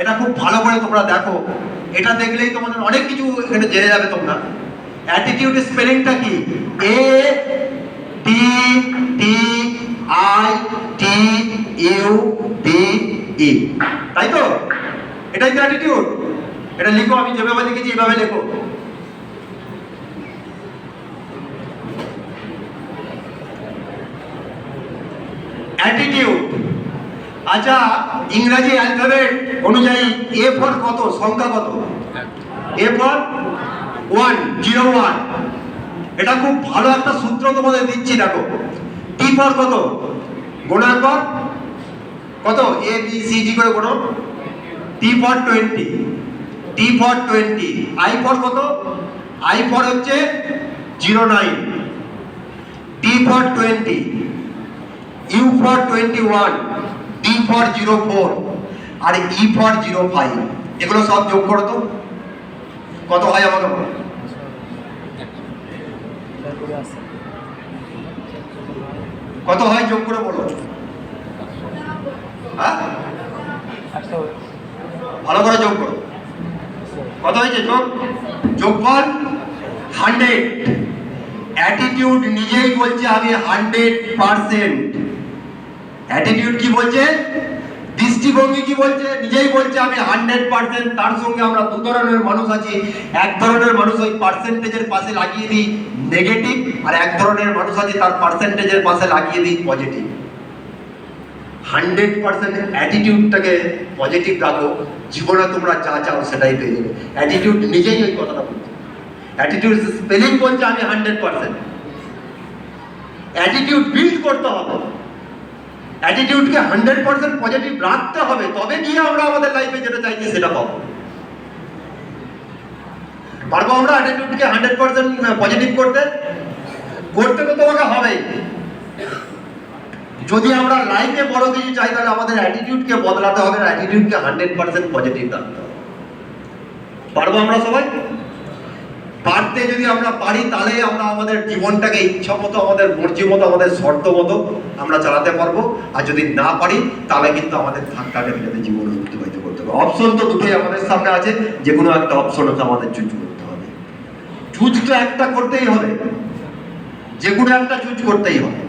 এটা খুব ভালো করে তোমরা দেখো, এটা দেখলেই তোমাদের অনেক কিছু এখানে জেনে যাবে তোমরা। অ্যাটিটিউড স্পেলিংটা কি? A T T I T U D E, তাই তো? এটাই তো অ্যাটিটিউড। এটা লিখো, আমি যেভাবে লিখেছি এভাবে লেখো। অ্যাটিটিউড। আচ্ছা, ইংরেজি অ্যালফাবেট অনুযায়ী এ ফর কত, সংখ্যা কত? A for 1, 0 1। এটা খুব ভালো একটা সূত্র তোমাদের দিচ্ছি, দেখো। টি ফর কত? গোনার পর কত? এ বি সি ডি করে গোনো। T for 20, T for 20। I for কত? আই ফর হচ্ছে 09, T for 20, U for 21, D for 04 আর ই ফর 05। এগুলো সব যোগ করো তো কত হয় আমাকে বলো। কত হয় যোগ করে বলো। হ্যাঁ, ভালো করে যোগ করো। কত হয়েছে যোগ? যোগফল 100। অ্যাটিটিউড নিজেই বলছে আমি 100%। অ্যাটিটিউড কি বলছে? দৃষ্টিভঙ্গি কি বলছে? নিজেই বলছে আমি 100%। তার সঙ্গে আমরা দু ধরনের মানুষ আছি। এক ধরনের মানুষ ওই পার্সেন্টেজের পাশে লাগিয়ে দিই নেগেটিভ, আর এক ধরনের মানুষ আছে তার পার্সেন্টেজের পাশে লাগিয়ে দিই পজিটিভ। 100% অ্যাটিটিউডটাকে পজিটিভ রাখো, জীবনে তোমরা যা চাও সেটাই পেয়ে যাবে। অ্যাটিটিউড নিজেই ওই কথাটা বলছে। অ্যাটিটিউড স্পেলিং বলছে আমি 100%। অ্যাটিটিউড বিল্ড করতে হবে, অ্যাটিটিউডকে 100% পজিটিভ রাখতে হবে, তবে গিয়ে আমরা আমাদের লাইফে যেটা চাইছি সেটা পাবো। পারবো আমরা অ্যাটিটিউডকে 100% পজিটিভ করতে? করতে তো তোমাকে হবেই। যদি আমরা লাইফে বড় কিছু চাই তাহলে আমাদের অ্যাটিটিউডকে বদলাতে হবে, অ্যাটিটিউডকে 100% পজিটিভ রাখতে হবে। পারবো আমরা সবাই? পারতে যদি আমরা পারি তাহলে আমরা আমাদের জীবনটাকে ইচ্ছা মতো, আমাদের মর্জি মতো, আমাদের শর্ত মতো আমরা চালাতে পারবো। আর যদি না পারি তাহলে কিন্তু আমাদের ধাক্কাটা ফেলে জীবন অতিবাহিত করতে হবে। অপশন তো দুটোই আমাদের সামনে আছে, যে কোনো একটা অপশনকে আমাদের চুজ করতে হবে। চুজ তো একটা করতেই হবে, যে কোনো একটা চুজ করতেই হবে।